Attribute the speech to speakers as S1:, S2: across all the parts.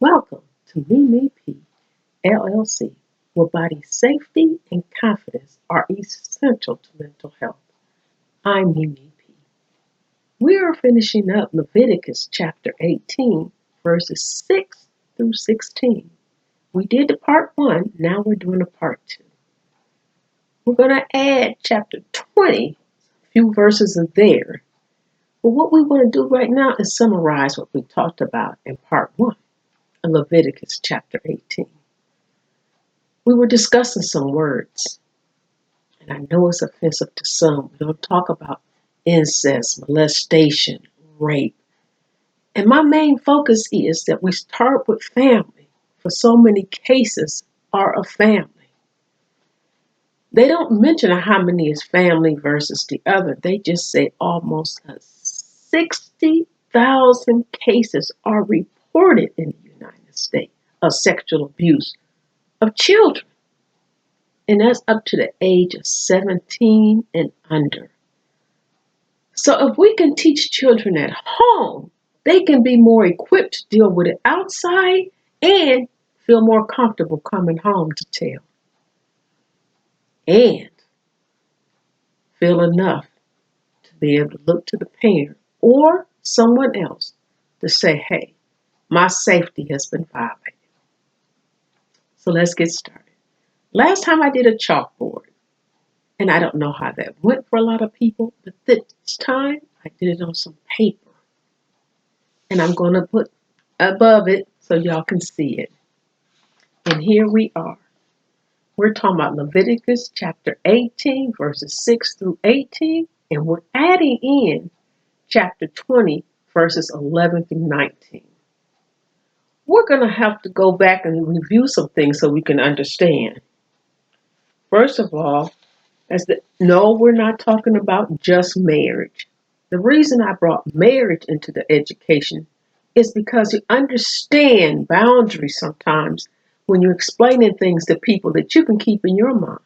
S1: Welcome to Me P LLC, where body safety and confidence are essential to mental health. I'm Mimi P. We are finishing up Leviticus chapter 18, verses 6 through 16. We did the part 1, now we're doing a part 2. We're going to add chapter 20, a few verses are there. But what we want to do right now is summarize what we talked about in part 1 of Leviticus chapter 18. We were discussing some words, and I know it's offensive to some. We don't talk about incest, molestation, rape. And my main focus is that we start with family, for so many cases are of family. They don't mention how many is family versus the other. They just say almost 60,000 cases are reported in the United States of sexual abuse of children. And that's up to the age of 17 and under. So if we can teach children at home, they can be more equipped to deal with it outside and feel more comfortable coming home to tell. And feel enough to be able to look to the parent or someone else to say, hey, my safety has been violated. So let's get started. Last time I did a chalkboard, and I don't know how that went for a lot of people, but this time I did it on some paper. And I'm going to put above it so y'all can see it. And here we are. We're talking about Leviticus chapter 18, verses 6 through 18, and we're adding in chapter 20, verses 11 through 19. We're going to have to go back and review some things so we can understand. First of all, no, we're not talking about just marriage. The reason I brought marriage into the education is because you understand boundaries sometimes when you're explaining things to people that you can keep in your mind.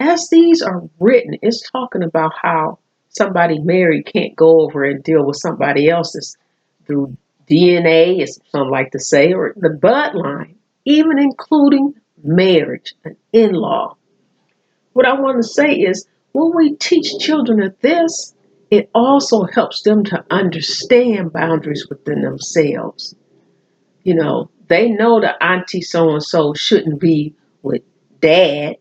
S1: As these are written, it's talking about how somebody married can't go over and deal with somebody else's through DNA, as some like to say, or the bloodline, even including marriage, an in-law. What I want to say is when we teach children of this, it also helps them to understand boundaries within themselves. You know, they know that auntie so-and-so shouldn't be with dad,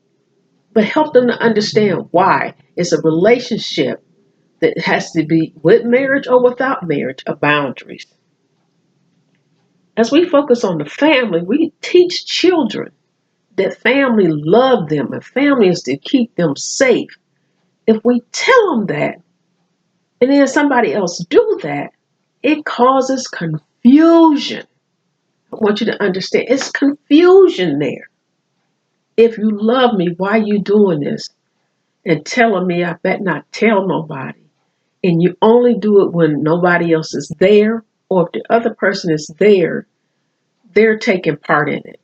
S1: but help them to understand why. It's a relationship that has to be with marriage or without marriage of boundaries. As we focus on the family, we teach children that family love them and family is to keep them safe. If we tell them that and then somebody else do that, it causes confusion. I want you to understand, it's confusion there. If you love me, why are you doing this? And telling me I bet not tell nobody. And you only do it when nobody else is there, or if the other person is there, they're taking part in it.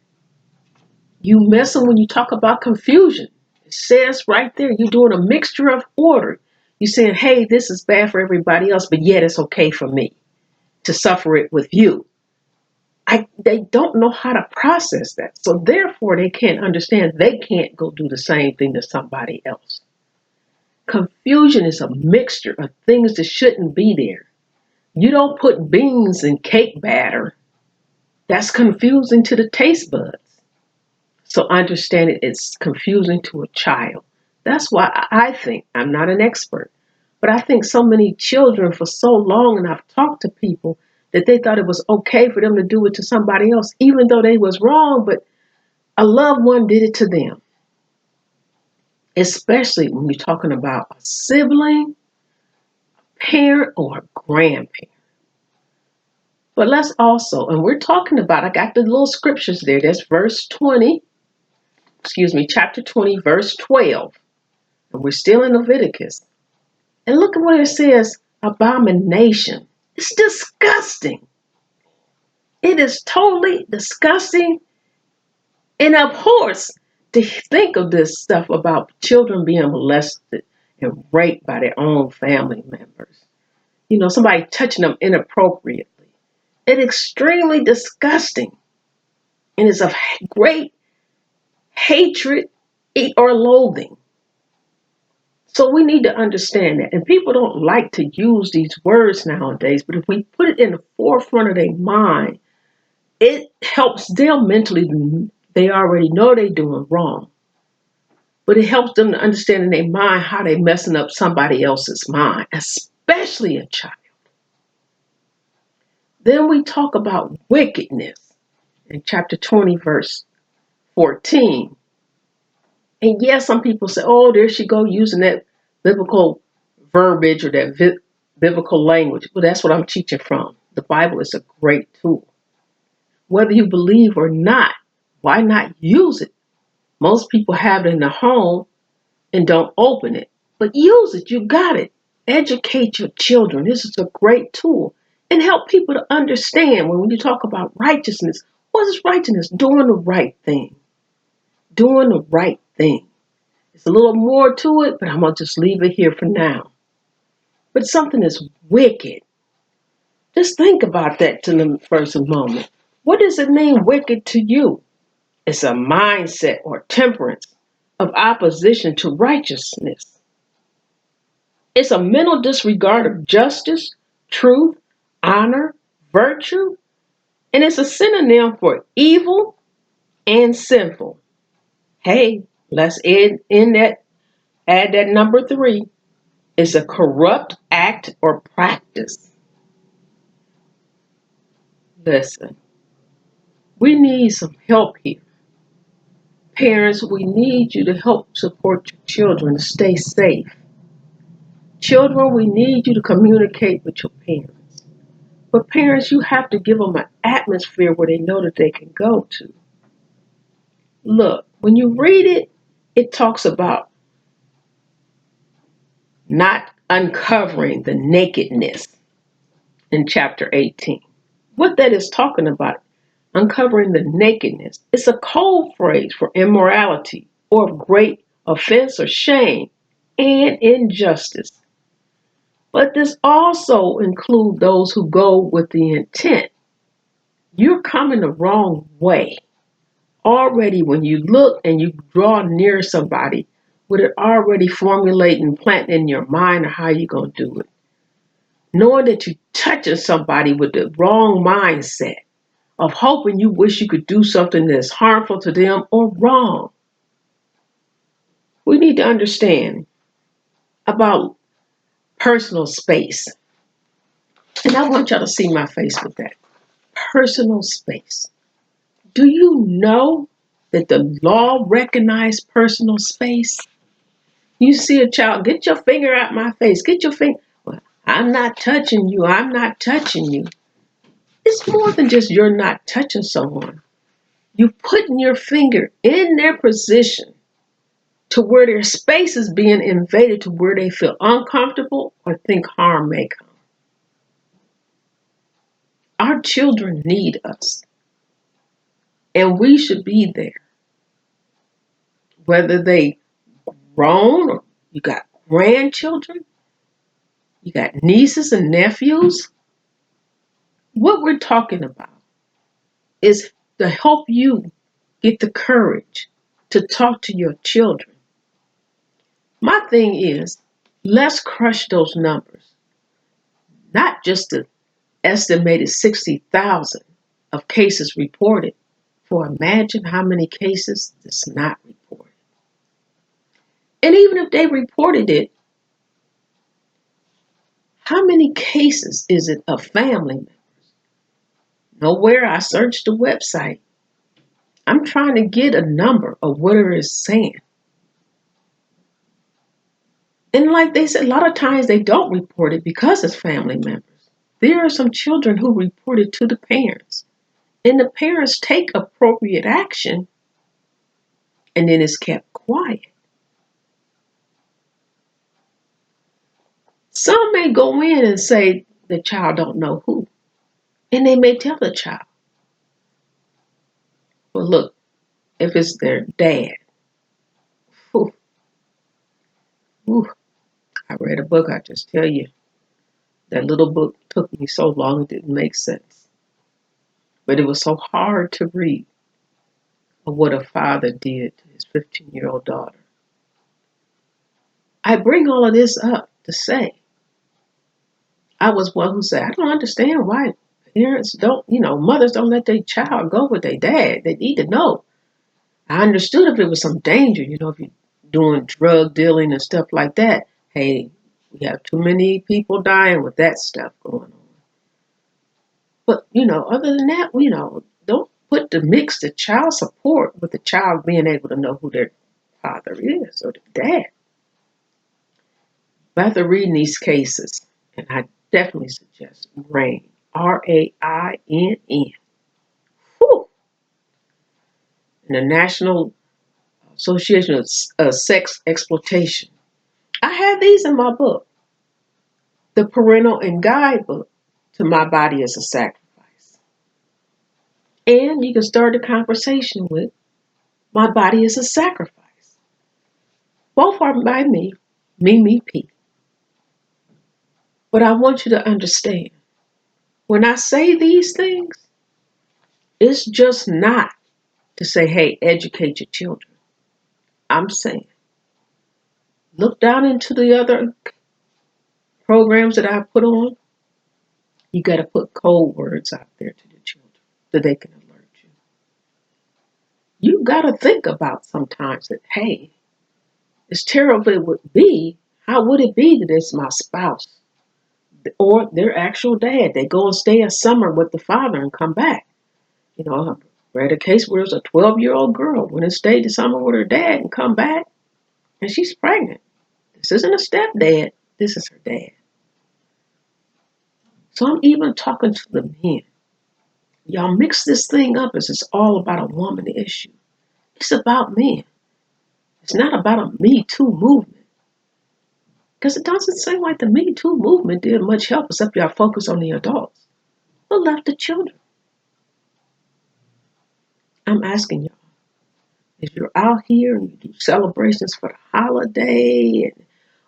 S1: You messing when you talk about confusion. It says right there, you're doing a mixture of order. You're saying, hey, this is bad for everybody else, but yet it's okay for me to suffer it with you. They don't know how to process that. So therefore, they can't understand they can't go do the same thing to somebody else. Confusion is a mixture of things that shouldn't be there. You don't put beans in cake batter. That's confusing to the taste buds. So understand it's confusing to a child. That's why I think, I'm not an expert, but I think so many children for so long, and I've talked to people, that they thought it was okay for them to do it to somebody else, even though they was wrong, but a loved one did it to them. Especially when you're talking about a sibling, parent, or a grandparent. But let's also, and we're talking about, I got the little scriptures there. That's chapter 20, verse 12. And we're still in Leviticus. And look at what it says, abomination. It's disgusting. It is totally disgusting and abhorrent to think of this stuff about children being molested and raped by their own family members. You know, somebody touching them inappropriately. It's extremely disgusting. and it's of great hatred or loathing. So we need to understand that. And people don't like to use these words nowadays, but if we put it in the forefront of their mind, it helps them mentally. They already know they're doing wrong, but it helps them to understand in their mind how they're messing up somebody else's mind, especially a child. Then we talk about wickedness in chapter 20, verse 14. And yes, some people say, oh, there she go using that biblical verbiage or that biblical language. Well, that's what I'm teaching from. The Bible is a great tool. Whether you believe or not, why not use it? Most people have it in the home and don't open it. But use it. You got it. Educate your children. This is a great tool. And help people to understand when you talk about righteousness. What is righteousness? Doing the right thing. Doing the right thing. There's a little more to it, but I'm going to just leave it here for now. But something is wicked. Just think about that for a moment. What does it mean, wicked, to you? It's a mindset or temperance of opposition to righteousness. It's a mental disregard of justice, truth, honor, virtue, and it's a synonym for evil and sinful. Hey, let's add that number 3. It's a corrupt act or practice. Listen, we need some help here. Parents, we need you to help support your children to stay safe. Children, we need you to communicate with your parents. But parents, you have to give them an atmosphere where they know that they can go to. Look, when you read it, it talks about not uncovering the nakedness in chapter 18. What that is talking about, uncovering the nakedness, it's a code phrase for immorality or great offense or shame and injustice. But this also includes those who go with the intent. You're coming the wrong way. Already when you look and you draw near somebody, with it already formulating and planting in your mind of how you're going to do it. Knowing that you're touching somebody with the wrong mindset of hoping you wish you could do something that's harmful to them or wrong. We need to understand about personal space. And I want y'all to see my face with that. Personal space. Do you know that the law recognizes personal space? You see a child, get your finger out my face, get your finger. Well, I'm not touching you, I'm not touching you. It's more than just you're not touching someone. You're putting your finger in their position to where their space is being invaded to where they feel uncomfortable or think harm may come. Our children need us, and we should be there. Whether they grown or you got grandchildren, you got nieces and nephews. What we're talking about is to help you get the courage to talk to your children. My thing is, let's crush those numbers. Not just the estimated 60,000 of cases reported, for imagine how many cases that's not reported. And even if they reported it, how many cases is it of family members? Nowhere. I searched the website. I'm trying to get a number of what it is saying. And like they said, a lot of times they don't report it because it's family members. There are some children who report it to the parents. And the parents take appropriate action and then it's kept quiet. Some may go in and say the child don't know who. And they may tell the child. But look, if it's their dad, whew, whew, I read a book, I just tell you, that little book took me so long it didn't make sense. But it was so hard to read. of what a father did to his 15-year-old daughter. I bring all of this up to say, I was one who said, I don't understand why parents don't, mothers don't let their child go with their dad. They need to know. I understood if it was some danger, if you're doing drug dealing and stuff like that. Hey, we have too many people dying with that stuff going on. But, other than that, don't mix the child support with the child being able to know who their father is or their dad. But after reading these cases, and I definitely suggest RAINN, RAINN, whew, and the National Association of Sex Exploitation. I have these in my book, the parental and guidebook to My Body as a Sacrifice. And you can start a conversation with My Body as a Sacrifice. Both are by me, Mimi P. But I want you to understand, when I say these things, it's just not to say, hey, educate your children. I'm saying, look down into the other programs that I put on. You got to put code words out there to the children so they can alert you. You got to think about sometimes that, hey, as terrible it would be, how would it be that it's my spouse or their actual dad? They go and stay a summer with the father and come back. I read a case where it was a 12-year-old girl went and stayed the summer with her dad and come back, and she's pregnant. This isn't a stepdad. This is her dad. So I'm even talking to the men. Y'all mix this thing up as it's all about a woman issue. It's about men. It's not about a Me Too movement. Because it doesn't seem like the Me Too movement did much help except y'all focus on the adults. But left the children. I'm asking y'all, if you're out here and you do celebrations for the holiday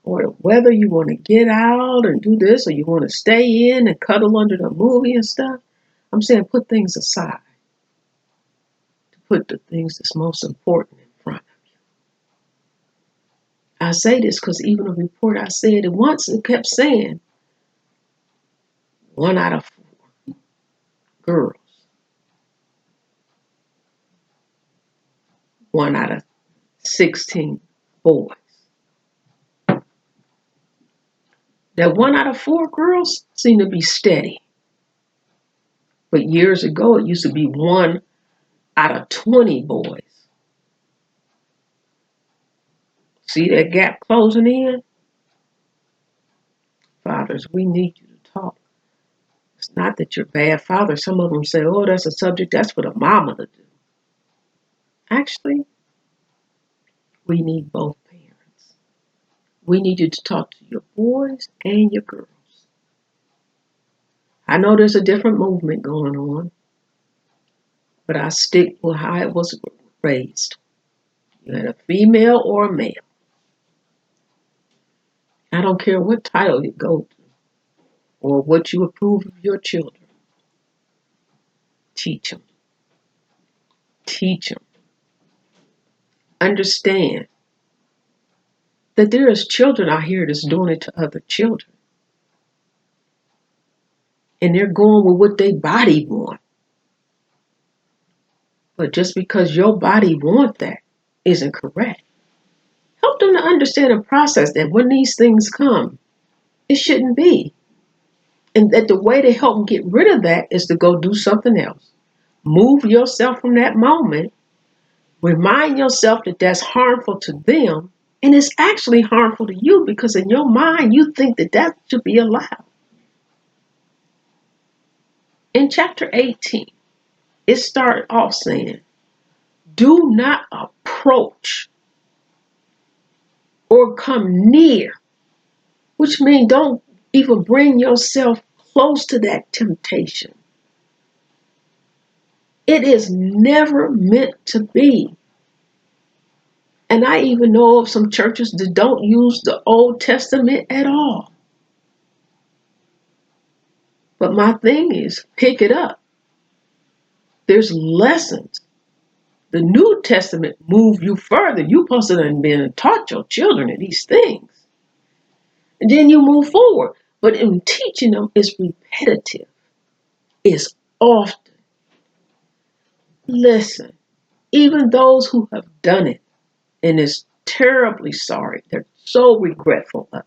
S1: or the weather, you want to get out and do this, or you want to stay in and cuddle under the movie and stuff, I'm saying put things aside. To put the things that's most important in front of you. I say this because even a report I said it once, it kept saying 1 out of 4 girls, 1 out of 16 boys. That 1 out of 4 girls seem to be steady. But years ago, it used to be 1 out of 20 boys. See that gap closing in? Fathers, we need you to talk. It's not that you're bad fathers. Some of them say, oh, that's a subject, that's for the mama to do. Actually, we need both parents. We need you to talk to your boys and your girls. I know there's a different movement going on, but I stick with how it was raised. You had a female or a male. I don't care what title you go to or what you approve of your children. Teach them. Teach them. Understand that there is children out here that's doing it to other children. And they're going with what their body want. But just because your body want that isn't correct. Help them to understand and process that when these things come, it shouldn't be. And that the way to help them get rid of that is to go do something else. Move yourself from that moment. Remind yourself that that's harmful to them. And it's actually harmful to you because in your mind, you think that that should be allowed. In chapter 18, it started off saying, do not approach or come near, which means don't even bring yourself close to that temptation. It is never meant to be. And I even know of some churches that don't use the Old Testament at all. But my thing is, pick it up. There's lessons The New Testament move you further. You supposed to have been taught your children of these things. And then you move forward. But in teaching them, it's repetitive. It's often. Listen, even those who have done it and is terribly sorry, they're so regretful of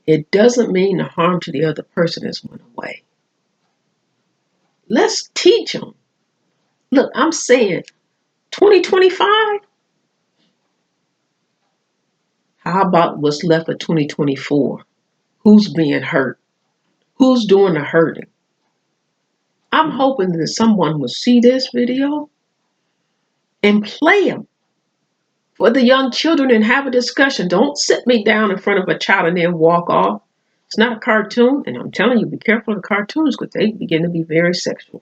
S1: it. It doesn't mean the harm to the other person has went away. Let's teach them. Look, I'm saying 2025. How about what's left of 2024? Who's being hurt? Who's doing the hurting? I'm hoping that someone will see this video and play them for the young children and have a discussion. Don't sit me down in front of a child and then walk off. It's not a cartoon, and I'm telling you, be careful of the cartoons because they begin to be very sexual.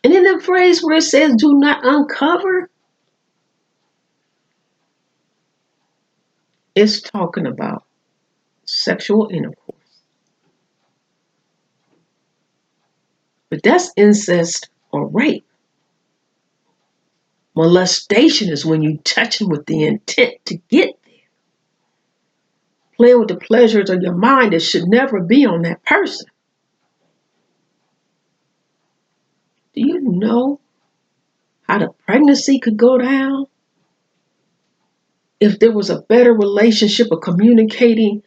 S1: And in the phrase where it says, do not uncover, it's talking about sexual intercourse. But that's incest or rape. Molestation is when you touch them with the intent to get there. Playing with the pleasures of your mind that should never be on that person. Do you know how the pregnancy could go down if there was a better relationship of communicating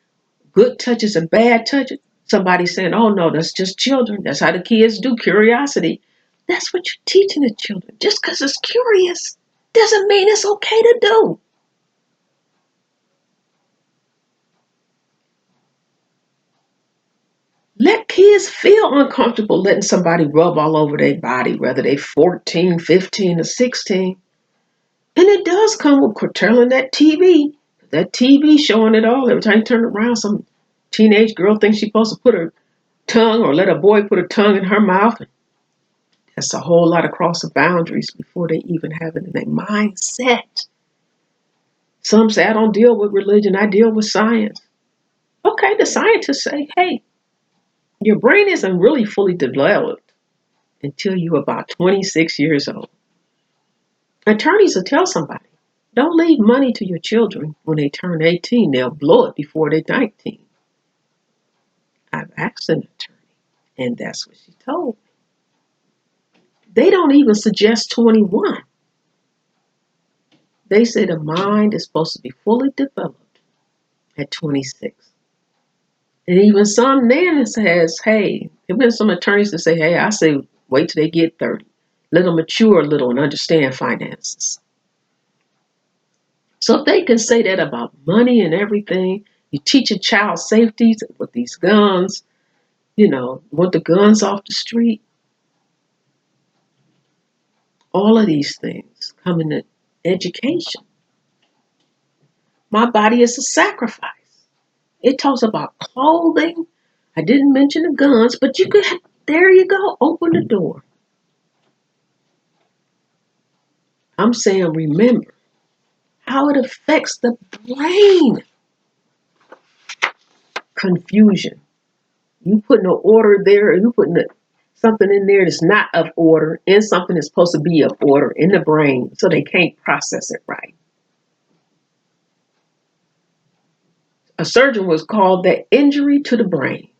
S1: good touches and bad touches? Somebody saying, oh no, that's just children. That's how the kids do, curiosity. That's what you're teaching the children. Just because it's curious doesn't mean it's okay to do. Let kids feel uncomfortable letting somebody rub all over their body, whether they're 14, 15, or 16. And it does come with curtailing that TV. That TV showing it all. Every time you turn around, some teenage girl thinks she's supposed to put her tongue or let a boy put a tongue in her mouth. That's a whole lot of crossing boundaries before they even have it in their mindset. Some say, I don't deal with religion, I deal with science. Okay, the scientists say, hey, your brain isn't really fully developed until you're about 26 years old. Attorneys will tell somebody, don't leave money to your children when they turn 18. They'll blow it before they're 19. I've asked an attorney, and that's what she told me. They don't even suggest 21. They say the mind is supposed to be fully developed at 26. And even some then says, hey, there have been some attorneys that say, hey, I say wait till they get 30. Let them mature a little and understand finances. So if they can say that about money and everything, you teach a child safety with these guns, want the guns off the street. All of these things come in education. My body is a sacrifice. It talks about clothing. I didn't mention the guns, but there you go, open the door. I'm saying remember how it affects the brain. Confusion. You putting an order there, or you putting something in there that's not of order, and something that's supposed to be of order in the brain, so they can't process it right. A surgeon was called that injury to the brain.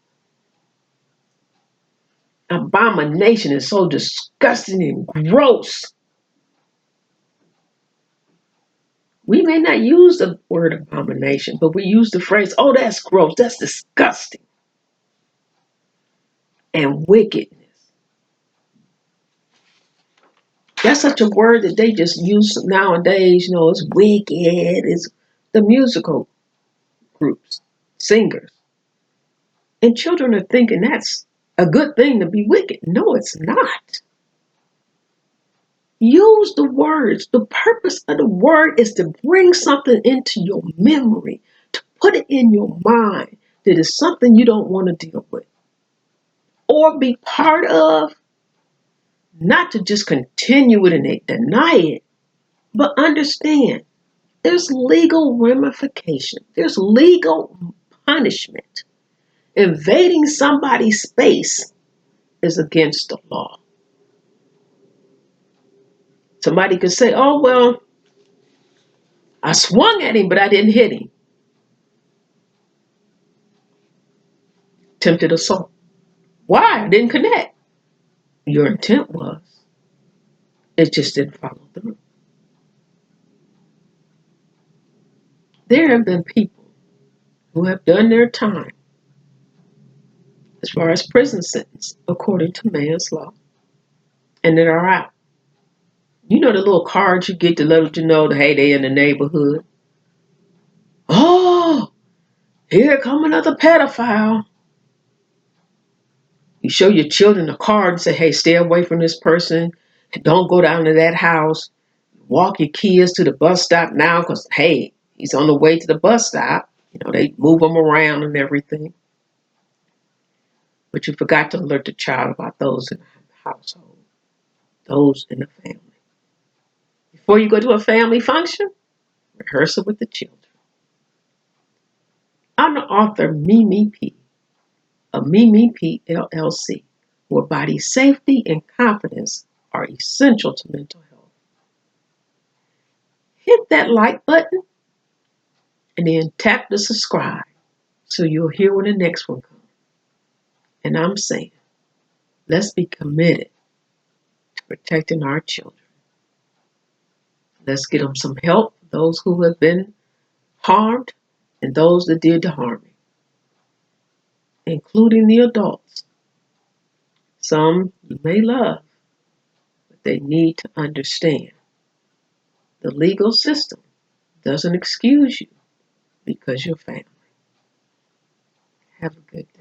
S1: Abomination is so disgusting and gross. We may not use the word abomination, but we use the phrase, oh, that's gross, that's disgusting. And wickedness. That's such a word that they just use nowadays. It's wicked. It's the musical groups, singers. And children are thinking that's a good thing to be wicked. No, it's not. Use the words. The purpose of the word is to bring something into your memory, to put it in your mind that is something you don't want to deal with or be part of, not to just continue it and deny it, but understand there's legal ramification. There's legal punishment. Invading somebody's space is against the law. Somebody could say, oh, well, I swung at him, but I didn't hit him. Attempted assault. Why? I didn't connect. Your intent was. It just didn't follow through. There have been people who have done their time as far as prison sentence according to man's law and that are out. You know the little cards you get to let you know that, hey, they in the neighborhood. Oh, here come another pedophile. You show your children a card and say, hey, stay away from this person. Don't go down to that house. Walk your kids to the bus stop now because, hey, he's on the way to the bus stop. You know, they move them around and everything. But you forgot to alert the child about those in the household, those in the family. Before you go to a family function, rehearse it with the children. I'm the author, Mimi P. of Mimi P. LLC, where body safety and confidence are essential to mental health. Hit that like button and then tap the subscribe so you'll hear when the next one comes. And I'm saying, let's be committed to protecting our children. Let's get them some help, those who have been harmed and those that did the harming, including the adults. Some you may love, but they need to understand the legal system doesn't excuse you because you're family. Have a good day.